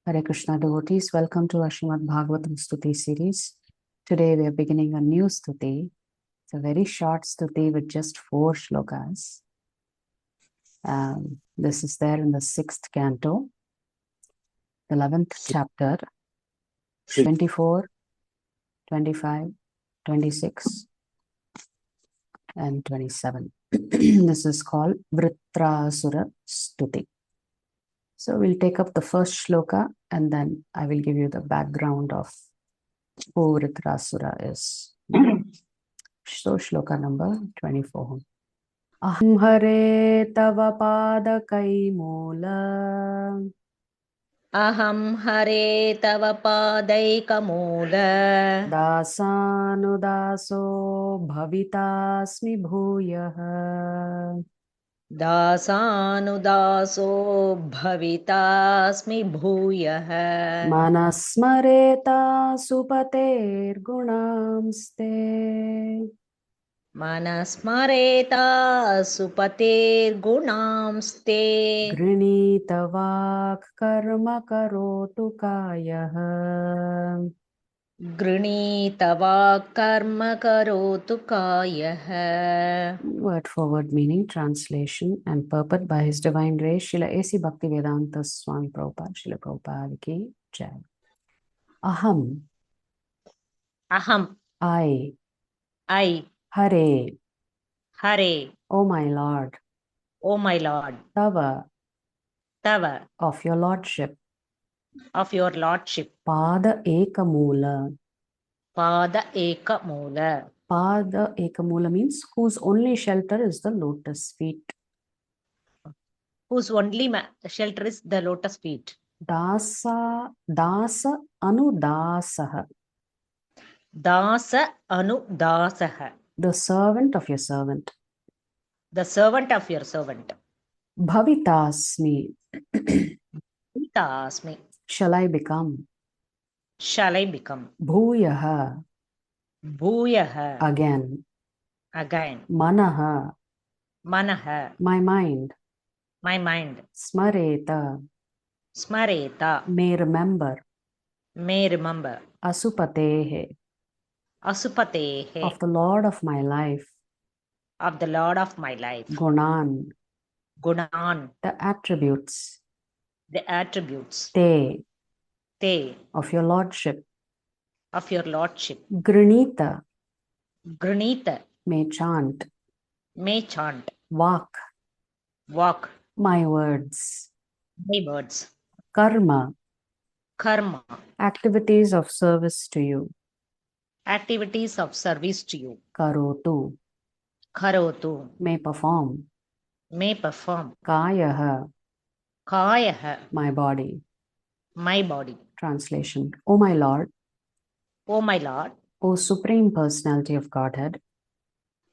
Hare Krishna devotees, welcome to our Srimad Bhagavatam Stuti series. Today we are beginning a new Stuti. It's a very short Stuti with just 4 shlokas. This is there in the 6th canto, 11th chapter, 24, 25, 26, and 27. This is called Vritrasura Stuti. So we'll take up the first shloka and then I will give you the background of who Vritrasura is. So shloka number 24. Aham hare tava padakai moola. Aham hare tava padaikamola. Dasanudaso bhavitasmi bhuyah. Dasanudaso bhavitasmi bhuyah. Manasmareta supater gunamste. Manasmareta supatir gunamste. Grinita vak karma karotu kayah. Grinitava karma karotu kayah. Word for word meaning, translation and purport by His Divine Grace, Srila A.C. Bhaktivedanta Swami Prabhupada, Srila Prabhupada ki Jai. Aham, Aham, I, I, Hare, Hare, O my Lord, O my Lord, Tava, Tava, of your Lordship, of your Lordship, Pada Ekamula. Pada Ekamula. Pada Ekamula means whose only shelter is the lotus feet. Whose only shelter is the lotus feet. Dasa Anudasaha. Dasa Anudasaha. The servant of your servant. The servant of your servant. Bhavitasmi. Bhavitasmi. Shall I become? Shall I become? Bhuyaha. Bhuyaha. Again. Again. Manaha. Manaha. My mind. My mind. Smareta. Smareta. May remember. May remember. Asupatehe. Asupatehe. Of the Lord of my life. Of the Lord of my life. Gunan. Gunan. The attributes. The attributes. Te. Of your Lordship. Of your Lordship. Granita. Granita. May chant. May chant. Walk. Walk. My words. My words. Karma. Karma. Activities of service to you. Activities of service to you. Karotu. Karotu. May perform. May perform. Kayaha. Kayaha. My body. My body. Translation. O my Lord. O my Lord. O Supreme Personality of Godhead.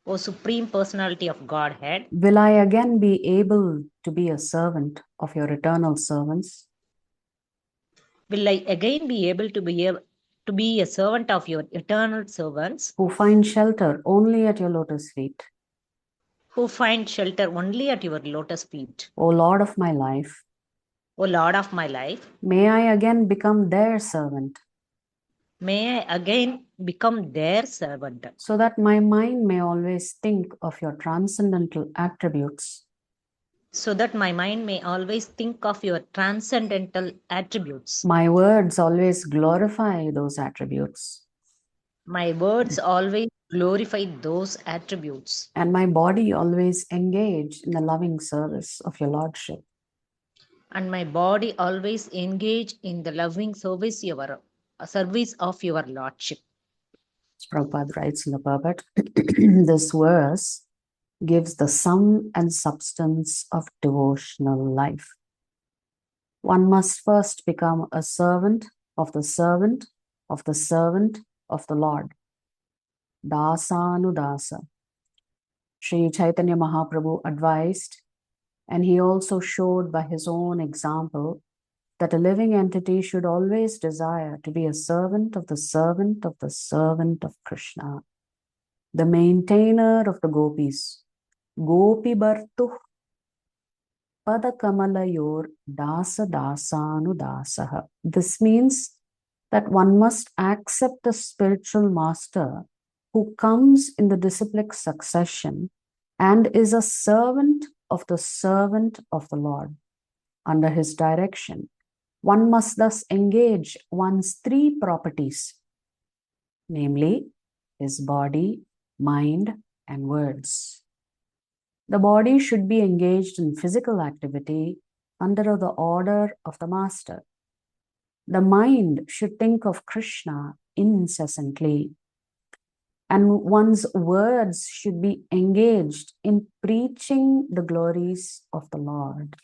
O Supreme Personality of Godhead. Will I again be able to be a servant of your eternal servants? Will I again be able to be a servant of your eternal servants? Who find shelter only at your lotus feet. Who find shelter only at your lotus feet. O Lord of my life. O Lord of my life. May I again become their servant. May I again become their servant. So that my mind may always think of your transcendental attributes. So that my mind may always think of your transcendental attributes. My words always glorify those attributes. My words always glorify those attributes. And my body always engage in the loving service of your Lordship. And my body always engage in the loving service of your Lordship. Prabhupada writes in the purport, this verse gives the sum and substance of devotional life. One must first become a servant of the servant of the servant of the Lord. Dasanudasa. Sri Chaitanya Mahaprabhu advised, and he also showed by his own example, that a living entity should always desire to be a servant of the servant of the servant of Krishna, the maintainer of the gopis. Gopi Bhartuh. Padakamalayor dasa dasanu dasaha. This means that one must accept a spiritual master who comes in the disciplic succession and is a servant of the Lord. Under his direction, one must thus engage one's three properties, namely his body, mind, and words. The body should be engaged in physical activity under the order of the master. The mind should think of Krishna incessantly, and one's words should be engaged in preaching the glories of the Lord.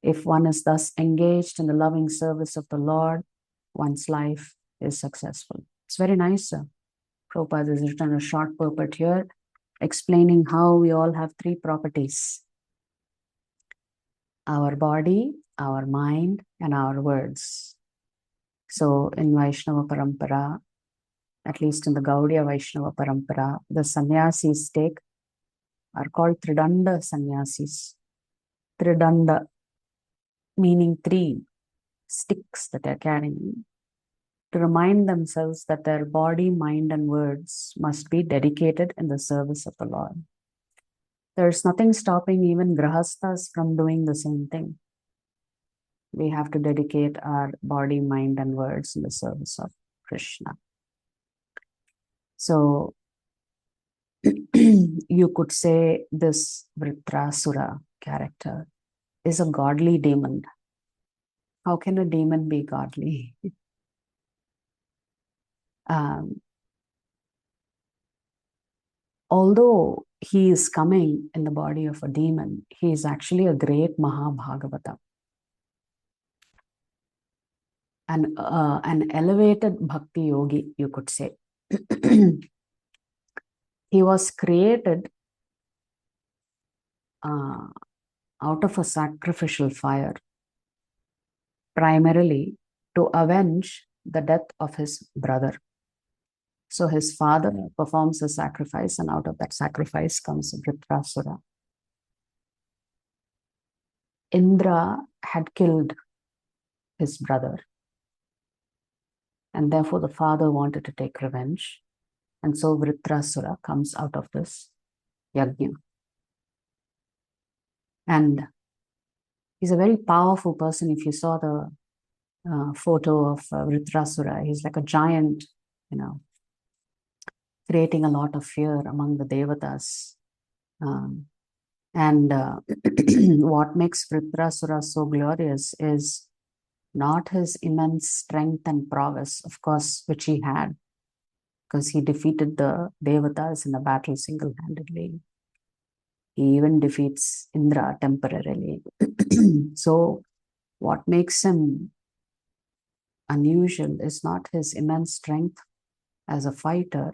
If one is thus engaged in the loving service of the Lord, one's life is successful. It's very nice. Prabhupada has written a short purport here explaining how we all have three properties: our body, our mind, and our words. So in Vaishnava Parampara, at least in the Gaudiya Vaishnava Parampara, the sannyasis are called Tridanda sannyasis. Tridanda meaning three sticks that they're carrying, to remind themselves that their body, mind, and words must be dedicated in the service of the Lord. There's nothing stopping even grahasthas from doing the same thing. We have to dedicate our body, mind, and words in the service of Krishna. So you could say this Vritrasura character is a godly demon. How can a demon be godly? Although he is coming in the body of a demon, he is actually a great Mahabhagavata. An elevated bhakti yogi, you could say. He was created out of a sacrificial fire, primarily to avenge the death of his brother. So his father performs a sacrifice, and out of that sacrifice comes Vritrasura. Indra had killed his brother, and therefore the father wanted to take revenge. And so Vritrasura comes out of this yajna. And he's a very powerful person. If you saw the photo of Vritrasura, he's like a giant, creating a lot of fear among the devatas. What makes Vritrasura so glorious is not his immense strength and prowess, of course, which he had, because he defeated the devatas in a battle single-handedly. He even defeats Indra temporarily. So what makes him unusual is not his immense strength as a fighter,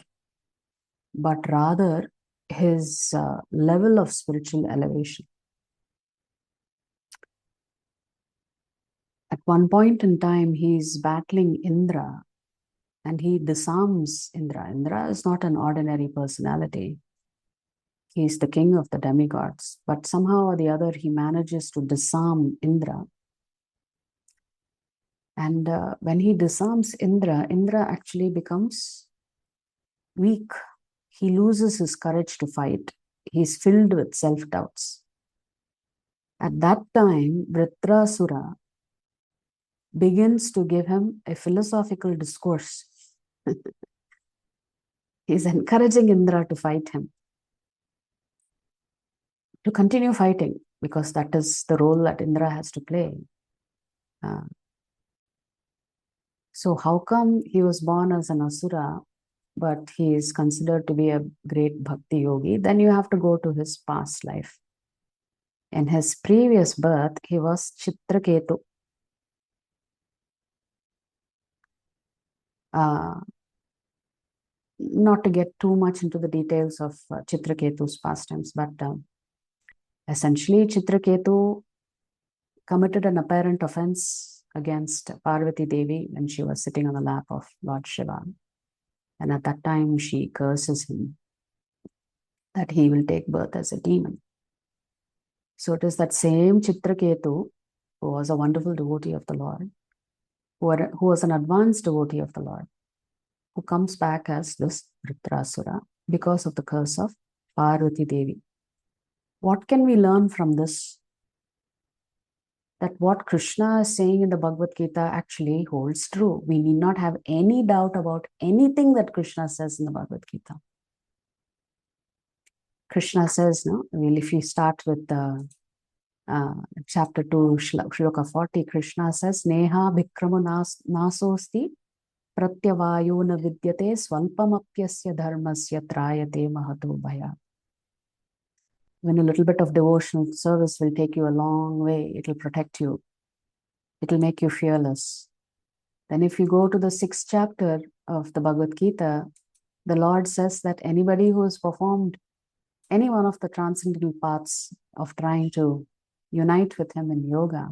but rather his level of spiritual elevation. At one point in time, he's battling Indra, and he disarms Indra. Indra is not an ordinary personality. He's the king of the demigods, but somehow or the other, he manages to disarm Indra. And when he disarms Indra, Indra actually becomes weak. He loses his courage to fight. He's filled with self-doubts. At that time, Vritrasura begins to give him a philosophical discourse. He's encouraging Indra to fight him, to continue fighting, because that is the role that Indra has to play. So how come he was born as an asura, but he is considered to be a great bhakti yogi? Then you have to go to his past life. In his previous birth, he was Chitraketu. Not to get too much into the details of Chitraketu's pastimes, but essentially Chitraketu committed an apparent offense against Parvati Devi when she was sitting on the lap of Lord Shiva. And at that time, she curses him that he will take birth as a demon. So it is that same Chitraketu, who was a wonderful devotee of the Lord, who was an advanced devotee of the Lord, who comes back as this Vritrasura because of the curse of Parvati Devi. What can we learn from this? That what Krishna is saying in the Bhagavad Gita actually holds true. We need not have any doubt about anything that Krishna says in the Bhagavad Gita. Krishna says, no, well, if you start with chapter 2, shloka 40, Krishna says, Neha bhikrama nasosti pratyavayo na vidyate swalpamapyasya dharmasya trayate mahato bhaya. When a little bit of devotional service will take you a long way, it will protect you. It will make you fearless. Then if you go to the 6th chapter of the Bhagavad Gita, the Lord says that anybody who has performed any one of the transcendental paths of trying to unite with him in yoga,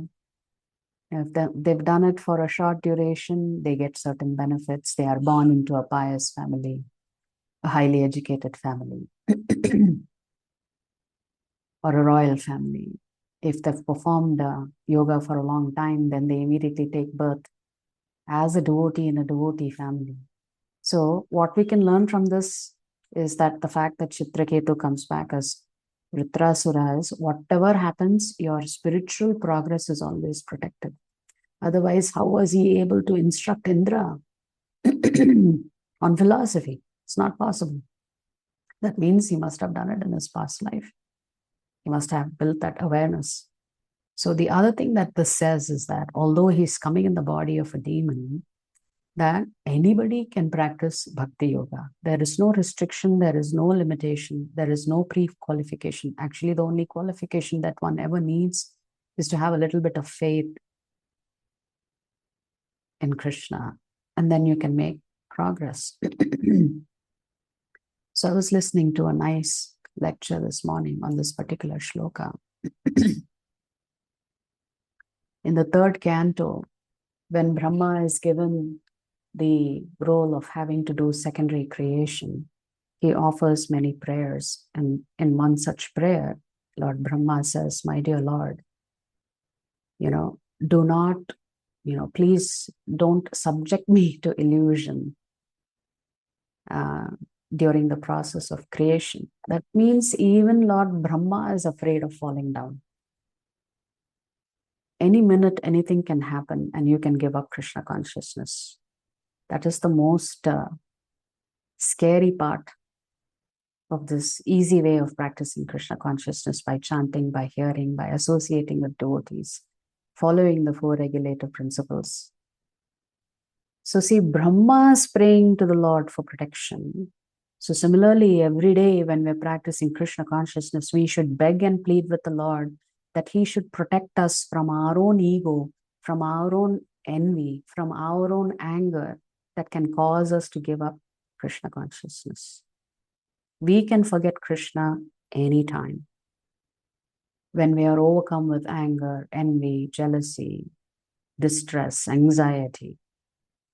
if they've done it for a short duration, they get certain benefits. They are born into a pious family, a highly educated family, or a royal family. If they've performed yoga for a long time, then they immediately take birth as a devotee in a devotee family. So what we can learn from this is that the fact that Chitraketu comes back as Vritrasura is, whatever happens, your spiritual progress is always protected. Otherwise, how was he able to instruct Indra on philosophy? It's not possible. That means he must have done it in his past life. He must have built that awareness. So the other thing that this says is that although he's coming in the body of a demon, that anybody can practice bhakti yoga. There is no restriction, there is no limitation, there is no pre-qualification. Actually, the only qualification that one ever needs is to have a little bit of faith in Krishna, and then you can make progress. So I was listening to a nice lecture this morning on this particular shloka. In the 3rd canto, when Brahma is given the role of having to do secondary creation, he offers many prayers. And in one such prayer, Lord Brahma says, my dear Lord, do not, please don't subject me to illusion during the process of creation. That means even Lord Brahma is afraid of falling down. Any minute, anything can happen and you can give up Krishna consciousness. That is the most scary part of this easy way of practicing Krishna consciousness, by chanting, by hearing, by associating with devotees, following the 4 regulative principles. So see, Brahma is praying to the Lord for protection. So similarly, every day when we're practicing Krishna consciousness, we should beg and plead with the Lord that he should protect us from our own ego, from our own envy, from our own anger that can cause us to give up Krishna consciousness. We can forget Krishna anytime. When we are overcome with anger, envy, jealousy, distress, anxiety,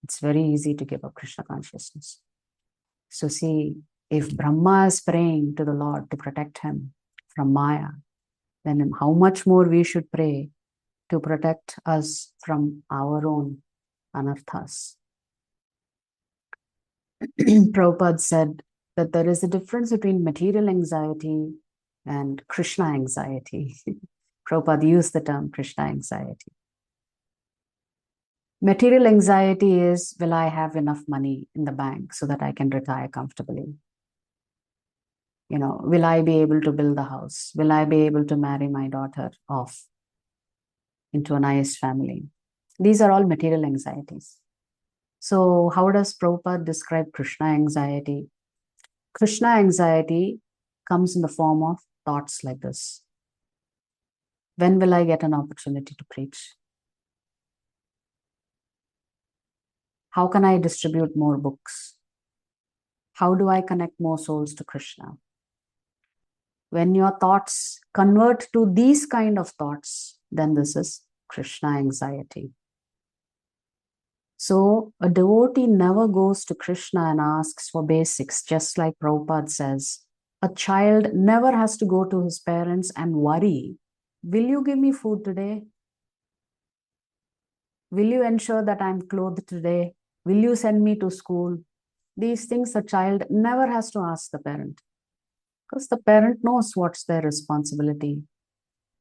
it's very easy to give up Krishna consciousness. So see, if Brahma is praying to the Lord to protect him from Maya, then how much more we should pray to protect us from our own anarthas. Prabhupada said that there is a difference between material anxiety and Krishna anxiety. Prabhupada used the term Krishna anxiety. Material anxiety is, will I have enough money in the bank so that I can retire comfortably? Will I be able to build a house? Will I be able to marry my daughter off into a nice family? These are all material anxieties. So how does Prabhupada describe Krishna anxiety? Krishna anxiety comes in the form of thoughts like this. When will I get an opportunity to preach? How can I distribute more books? How do I connect more souls to Krishna? When your thoughts convert to these kind of thoughts, then this is Krishna anxiety. So a devotee never goes to Krishna and asks for basics, just like Prabhupada says. A child never has to go to his parents and worry Will you give me food today? Will you ensure that I'm clothed today? Will you send me to school? These things the child never has to ask the parent, because the parent knows what's their responsibility.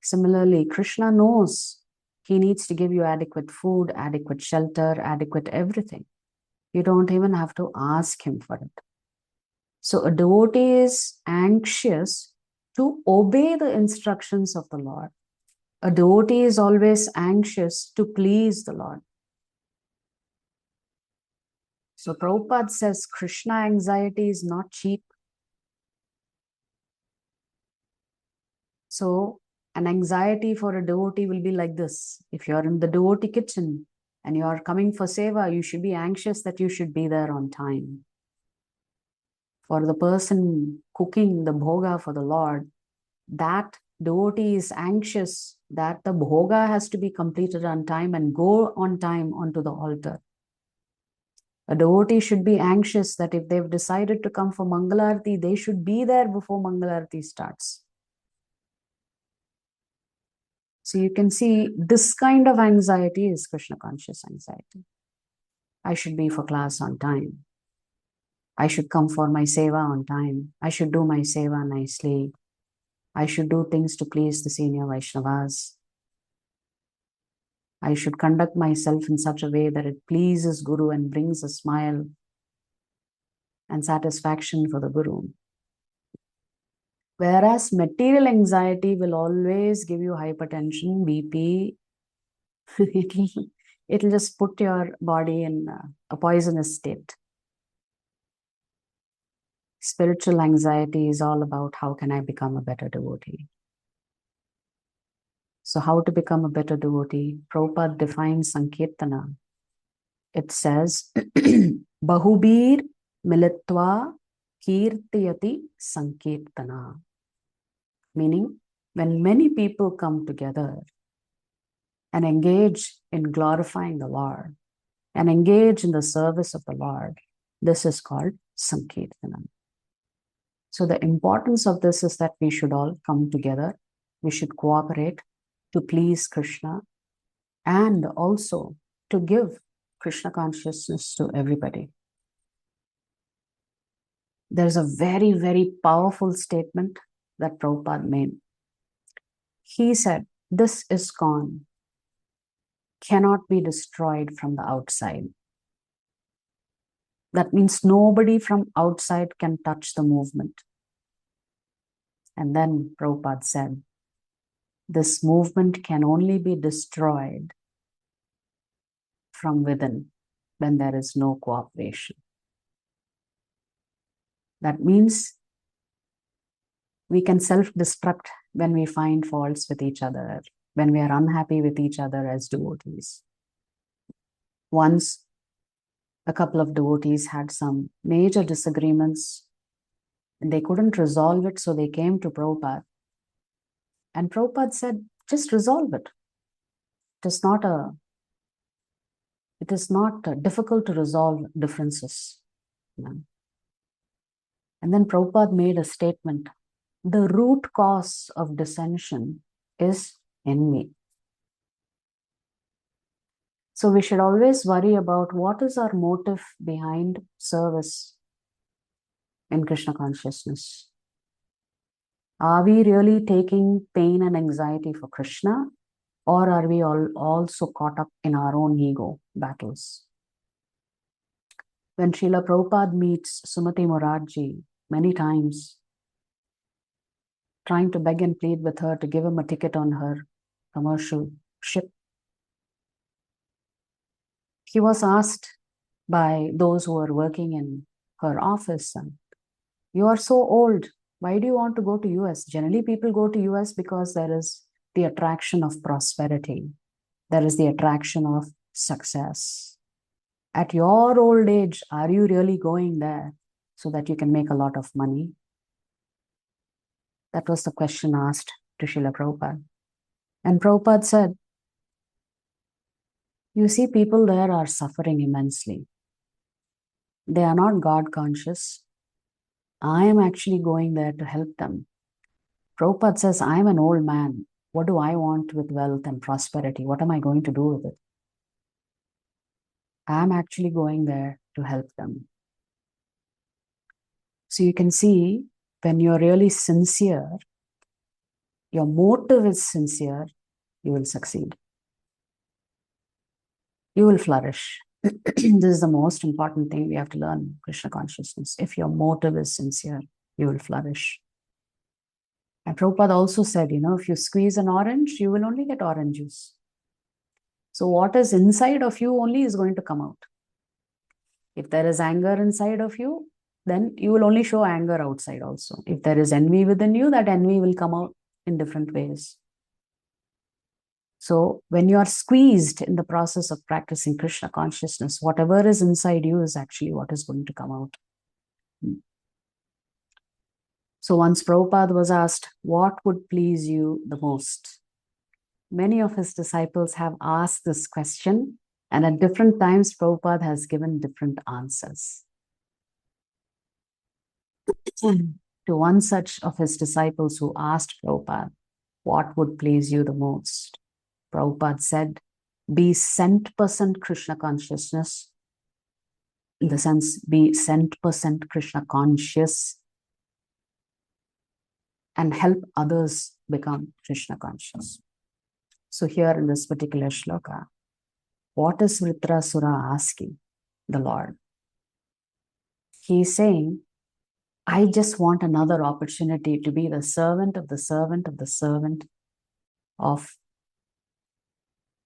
Similarly, Krishna knows he needs to give you adequate food, adequate shelter, adequate everything. You don't even have to ask him for it. So a devotee is anxious to obey the instructions of the Lord. A devotee is always anxious to please the Lord. So Prabhupada says Krishna anxiety is not cheap. So an anxiety for a devotee will be like this. If you're in the devotee kitchen and you're coming for seva, you should be anxious that you should be there on time. For the person cooking the bhoga for the Lord, that devotee is anxious that the bhoga has to be completed on time and go on time onto the altar. A devotee should be anxious that if they've decided to come for Mangala Arati, they should be there before Mangala Arati starts. So you can see this kind of anxiety is Krishna conscious anxiety. I should be for class on time. I should come for my seva on time. I should do my seva nicely. I should do things to please the senior Vaishnavas. I should conduct myself in such a way that it pleases Guru and brings a smile and satisfaction for the Guru. Whereas material anxiety will always give you hypertension, BP. It'll just put your body in a poisonous state. Spiritual anxiety is all about how can I become a better devotee. So how to become a better devotee? Prabhupada defines Sankirtana. It says, Bahubir militva kirtayati Sankirtana. Meaning, when many people come together and engage in glorifying the Lord and engage in the service of the Lord, this is called Sankirtana. So the importance of this is that we should all come together. We should cooperate to please Krishna and also to give Krishna consciousness to everybody. There's a very, very powerful statement that Prabhupada made. He said, this ISKCON cannot be destroyed from the outside. That means nobody from outside can touch the movement. And then Prabhupada said, this movement can only be destroyed from within when there is no cooperation. That means we can self-destruct when we find faults with each other, when we are unhappy with each other as devotees. Once, a couple of devotees had some major disagreements and they couldn't resolve it, so they came to Prabhupada. And Prabhupada said, just resolve it. It is not difficult to resolve differences. And then Prabhupada made a statement. The root cause of dissension is envy. So we should always worry about what is our motive behind service in Krishna consciousness. Are we really taking pain and anxiety for Krishna, or are we all also caught up in our own ego battles? When Srila Prabhupada meets Sumati Morarji many times, trying to beg and plead with her to give him a ticket on her commercial ship, he was asked by those who were working in her office, you are so old, why do you want to go to US? Generally, people go to US because there is the attraction of prosperity. There is the attraction of success. At your old age, are you really going there so that you can make a lot of money? That was the question asked to Srila Prabhupada. And Prabhupada said, you see, people there are suffering immensely. They are not God conscious. I am actually going there to help them. Prabhupada says, I am an old man. What do I want with wealth and prosperity? What am I going to do with it? I'm actually going there to help them. So you can see, when you're really sincere, your motive is sincere, you will succeed. You will flourish. This is the most important thing we have to learn, Krishna consciousness. If your motive is sincere, you will flourish. And Prabhupada also said, if you squeeze an orange, you will only get orange juice. So what is inside of you only is going to come out. If there is anger inside of you, then you will only show anger outside also. If there is envy within you, that envy will come out in different ways. So when you are squeezed in the process of practicing Krishna consciousness, whatever is inside you is actually what is going to come out. So once Prabhupada was asked, what would please you the most? Many of his disciples have asked this question, and at different times, Prabhupada has given different answers. To one such of his disciples who asked Prabhupada, what would please you the most? Prabhupada said, be cent% Krishna consciousness, in the sense, be cent% Krishna conscious, and help others become Krishna conscious. So here in this particular shloka, what is Vritrasura asking the Lord? He is saying, I just want another opportunity to be the servant of the servant of the servant of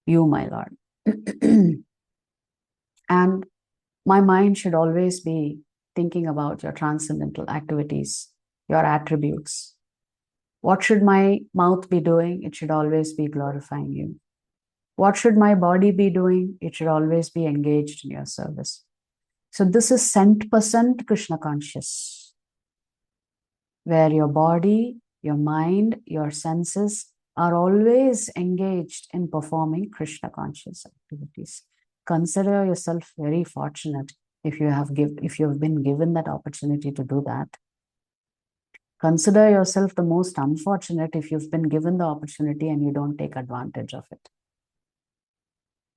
you, my Lord. And my mind should always be thinking about your transcendental activities, your attributes. What should my mouth be doing? It should always be glorifying you. What should my body be doing? It should always be engaged in your service. So this is cent% Krishna conscious, where your body, your mind, your senses are always engaged in performing Krishna conscious activities. Consider yourself very fortunate if you have been given that opportunity to do that. Consider yourself the most unfortunate if you've been given the opportunity and you don't take advantage of it.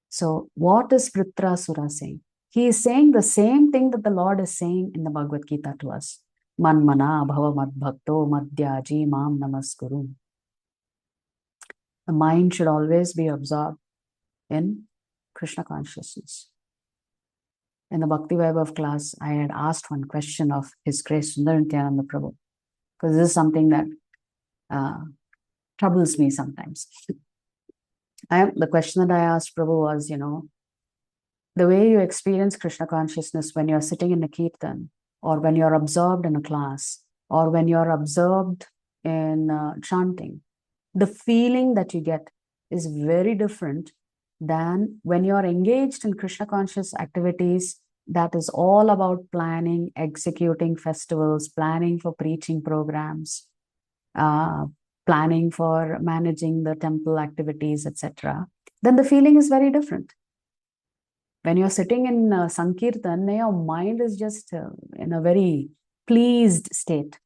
So what is Vritrasura saying? He is saying the same thing that the Lord is saying in the Bhagavad Gita to us. Manmana bhava madbhakto madhyaji mam namaskuru. The mind should always be absorbed in Krishna consciousness. In the Bhakti Vaibhav class, I had asked one question of His Grace Sundar Nityananda Prabhu, because this is something that troubles me sometimes. The question that I asked Prabhu was, the way you experience Krishna consciousness when you're sitting in a kirtan, or when you're absorbed in a class, or when you're absorbed in chanting, the feeling that you get is very different than when you're engaged in Krishna conscious activities that is all about planning, executing festivals, planning for preaching programs, planning for managing the temple activities, etc. Then the feeling is very different. When you're sitting in Sankirtan, your mind is just in a very pleased state.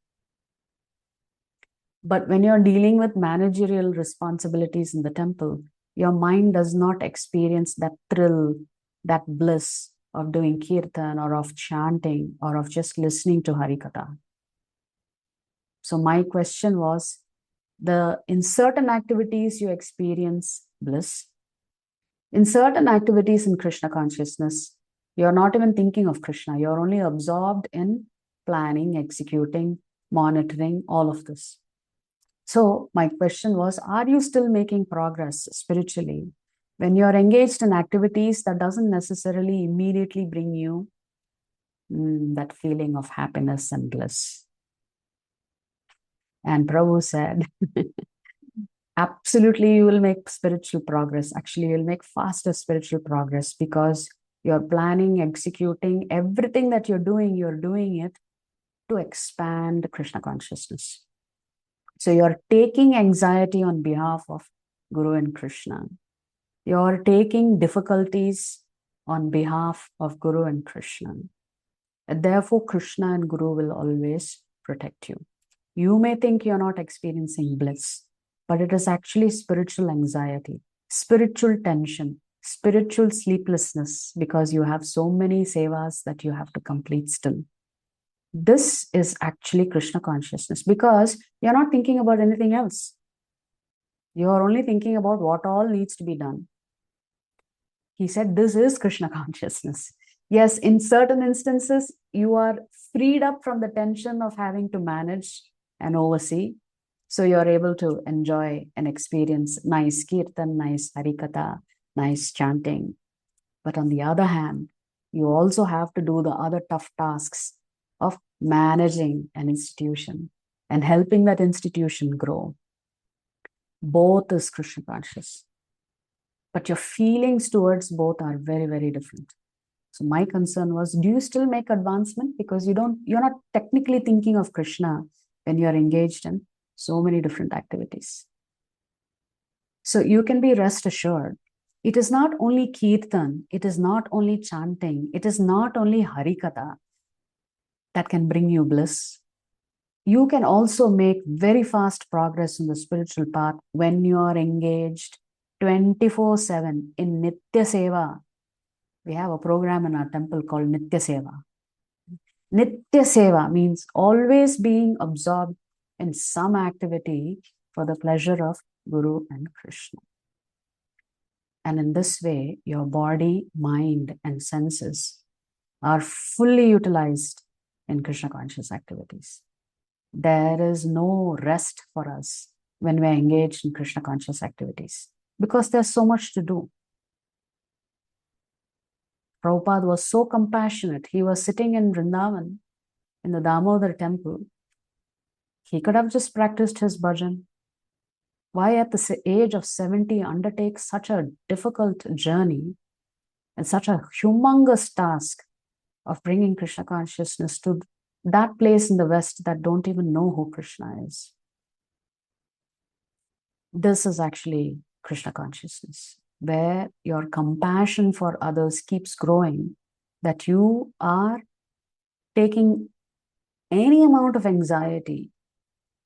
But when you're dealing with managerial responsibilities in the temple, your mind does not experience that thrill, that bliss of doing kirtan or of chanting or of just listening to Harikatha. So my question was, in certain activities you experience bliss. In certain activities in Krishna consciousness, you're not even thinking of Krishna. You're only absorbed in planning, executing, monitoring, all of this. So my question was, are you still making progress spiritually when you're engaged in activities that doesn't necessarily immediately bring you that feeling of happiness and bliss? And Prabhu said, absolutely, you will make spiritual progress. Actually, you'll make faster spiritual progress, because you're planning, executing, everything that you're doing it to expand Krishna consciousness. So you're taking anxiety on behalf of Guru and Krishna. You're taking difficulties on behalf of Guru and Krishna. And therefore, Krishna and Guru will always protect you. You may think you're not experiencing bliss, but it is actually spiritual anxiety, spiritual tension, spiritual sleeplessness, because you have so many sevas that you have to complete still. This is actually Krishna consciousness, because you're not thinking about anything else. You're only thinking about what all needs to be done. He said, this is Krishna consciousness. Yes, in certain instances, you are freed up from the tension of having to manage and oversee. So you're able to enjoy and experience nice kirtan, nice harikatha, nice chanting. But on the other hand, you also have to do the other tough tasks of managing an institution and helping that institution grow. Both is Krishna conscious. But your feelings towards both are very, very different. So my concern was, do you still make advancement? Because you're not technically thinking of Krishna when you're engaged in so many different activities. So you can be rest assured. It is not only kirtan, it is not only chanting, it is not only harikatha that can bring you bliss. You can also make very fast progress in the spiritual path when you are engaged 24/7 in Nitya Seva. We have a program in our temple called Nitya Seva. Nitya Seva means always being absorbed in some activity for the pleasure of Guru and Krishna. And in this way, your body, mind, and senses are fully utilized in Krishna conscious activities. There is no rest for us when we are engaged in Krishna conscious activities, because there's so much to do. Prabhupada was so compassionate. He was sitting in Vrindavan, in the Damodar temple. He could have just practiced his bhajan. Why at the age of 70 undertake such a difficult journey and such a humongous task of bringing Krishna consciousness to that place in the West that don't even know who Krishna is? This is actually Krishna consciousness, where your compassion for others keeps growing, that you are taking any amount of anxiety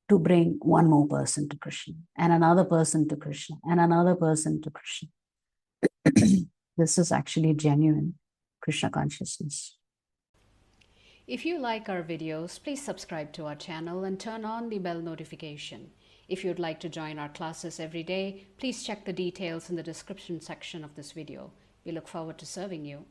to bring one more person to Krishna, and another person to Krishna, and another person to Krishna. This is actually genuine Krishna consciousness. If you like our videos, please subscribe to our channel and turn on the bell notification. If you'd like to join our classes every day, please check the details in the description section of this video. We look forward to serving you.